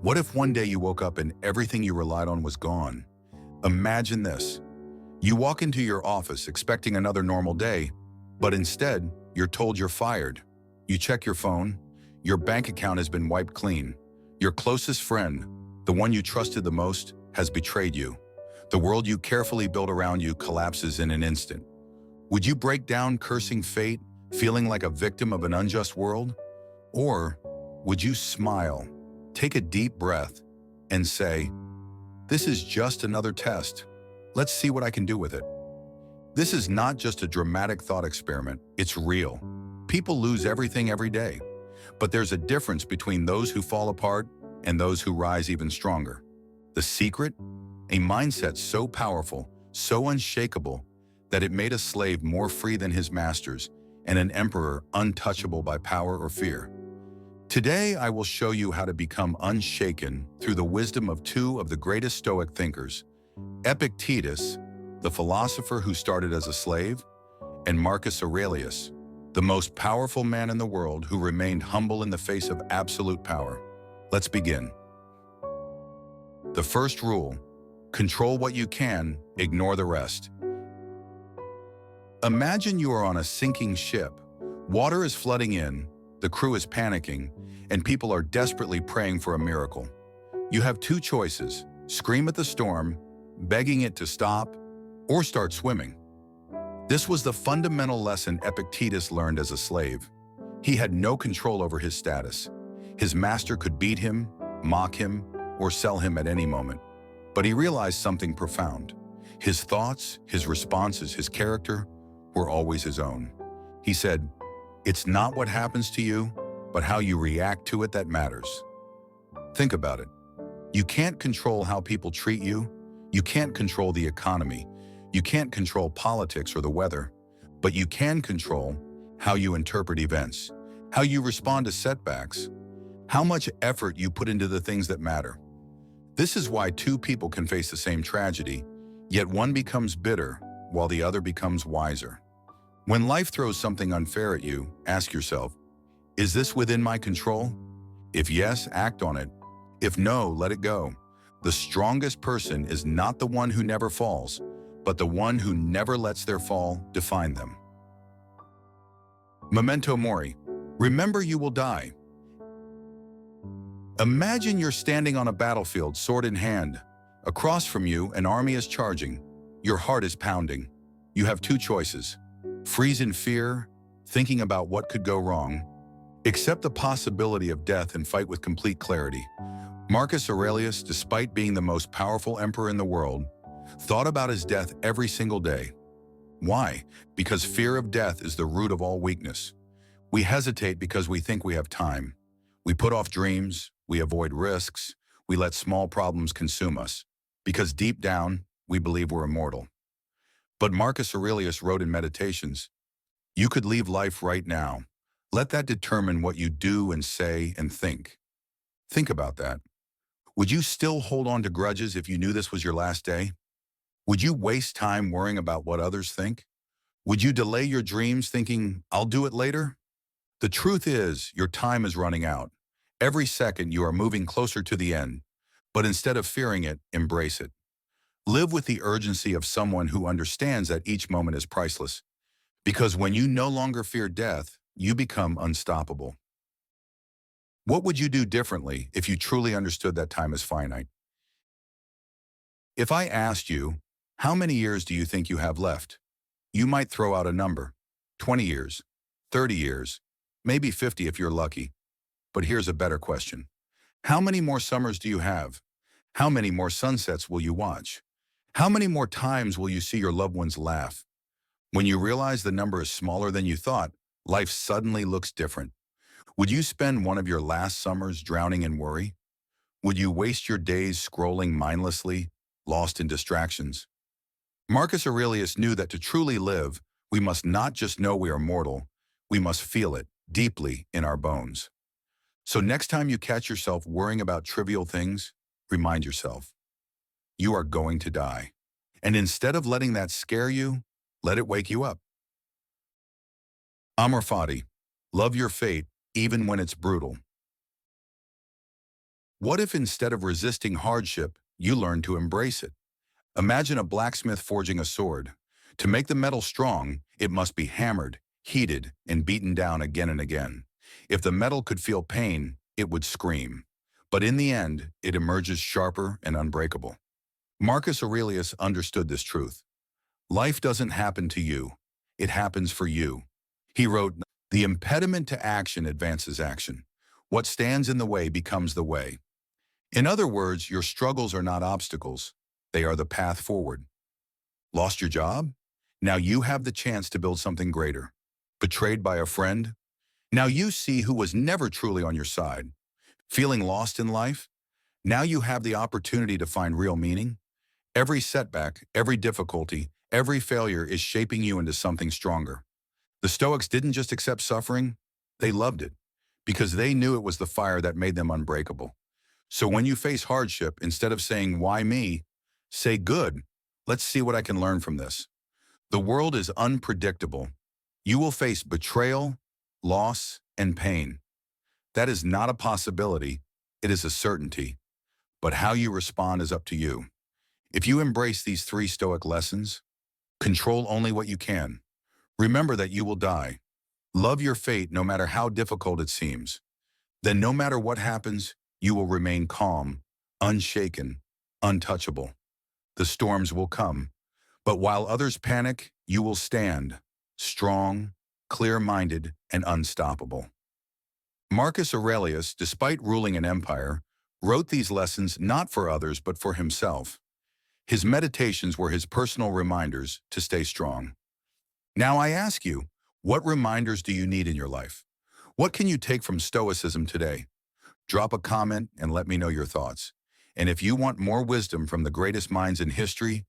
What if one day you woke up and everything you relied on was gone? Imagine this. You walk into your office expecting another normal day, but instead, you're told you're fired. You check your phone, your bank account has been wiped clean. Your closest friend, the one you trusted the most, has betrayed you. The world you carefully built around you collapses in an instant. Would you break down cursing fate, feeling like a victim of an unjust world? Or would you smile, take a deep breath, and say, "This is just another test. Let's see what I can do with it"? This is not just a dramatic thought experiment, it's real. People lose everything every day, but there's a difference between those who fall apart and those who rise even stronger. The secret? A mindset so powerful, so unshakable, that it made a slave more free than his masters and an emperor untouchable by power or fear. Today, I will show you how to become unshaken through the wisdom of two of the greatest Stoic thinkers, Epictetus, the philosopher who started as a slave, and Marcus Aurelius, the most powerful man in the world who remained humble in the face of absolute power. Let's begin. The first rule: control what you can, ignore the rest. Imagine you are on a sinking ship. Water is flooding in, the crew is panicking, and people are desperately praying for a miracle. You have two choices: scream at the storm, begging it to stop, or start swimming. This was the fundamental lesson Epictetus learned as a slave. He had no control over his status. His master could beat him, mock him, or sell him at any moment. But he realized something profound. His thoughts, his responses, his character were always his own. He said, "It's not what happens to you, but how you react to it that matters." Think about it. You can't control how people treat you. You can't control the economy. You can't control politics or the weather. But you can control how you interpret events, how you respond to setbacks, how much effort you put into the things that matter. This is why two people can face the same tragedy, yet one becomes bitter while the other becomes wiser. When life throws something unfair at you, ask yourself, is this within my control? If yes, act on it. If no, let it go. The strongest person is not the one who never falls, but the one who never lets their fall define them. Memento mori. Remember, you will die. Imagine you're standing on a battlefield, sword in hand. Across from you, an army is charging. Your heart is pounding. You have two choices: freeze in fear, thinking about what could go wrong, accept the possibility of death and fight with complete clarity. Marcus Aurelius, despite being the most powerful emperor in the world, thought about his death every single day. Why? Because fear of death is the root of all weakness. We hesitate because we think we have time. We put off dreams, we avoid risks, we let small problems consume us, because deep down, we believe we're immortal. But Marcus Aurelius wrote in Meditations, "You could leave life right now. Let that determine what you do and say and think." Think about that. Would you still hold on to grudges if you knew this was your last day? Would you waste time worrying about what others think? Would you delay your dreams thinking, "I'll do it later"? The truth is, your time is running out. Every second you are moving closer to the end, but instead of fearing it, embrace it. Live with the urgency of someone who understands that each moment is priceless. Because when you no longer fear death, you become unstoppable. What would you do differently if you truly understood that time is finite? If I asked you, how many years do you think you have left? You might throw out a number: 20 years, 30 years, maybe 50 if you're lucky. But here's a better question. How many more summers do you have? How many more sunsets will you watch? How many more times will you see your loved ones laugh? When you realize the number is smaller than you thought, life suddenly looks different. Would you spend one of your last summers drowning in worry? Would you waste your days scrolling mindlessly, lost in distractions? Marcus Aurelius knew that to truly live, we must not just know we are mortal, we must feel it deeply in our bones. So next time you catch yourself worrying about trivial things, remind yourself, you are going to die. And instead of letting that scare you, let it wake you up. Amor fati. Love your fate, even when it's brutal. What if instead of resisting hardship, you learn to embrace it? Imagine a blacksmith forging a sword. To make the metal strong, it must be hammered, heated, and beaten down again and again. If the metal could feel pain, it would scream. But in the end, it emerges sharper and unbreakable. Marcus Aurelius understood this truth. Life doesn't happen to you. It happens for you. He wrote, "The impediment to action advances action. What stands in the way becomes the way." In other words, your struggles are not obstacles. They are the path forward. Lost your job? Now you have the chance to build something greater. Betrayed by a friend? Now you see who was never truly on your side. Feeling lost in life? Now you have the opportunity to find real meaning. Every setback, every difficulty, every failure is shaping you into something stronger. The Stoics didn't just accept suffering, they loved it, because they knew it was the fire that made them unbreakable. So when you face hardship, instead of saying, "Why me?" say, "Good, let's see what I can learn from this." The world is unpredictable. You will face betrayal, loss, and pain. That is not a possibility, it is a certainty. But how you respond is up to you. If you embrace these three Stoic lessons, control only what you can. Remember that you will die. Love your fate no matter how difficult it seems. Then no matter what happens, you will remain calm, unshaken, untouchable. The storms will come, but while others panic, you will stand, strong, clear-minded, and unstoppable. Marcus Aurelius, despite ruling an empire, wrote these lessons not for others but for himself. His meditations were his personal reminders to stay strong. Now I ask you, what reminders do you need in your life? What can you take from Stoicism today? Drop a comment and let me know your thoughts. And if you want more wisdom from the greatest minds in history,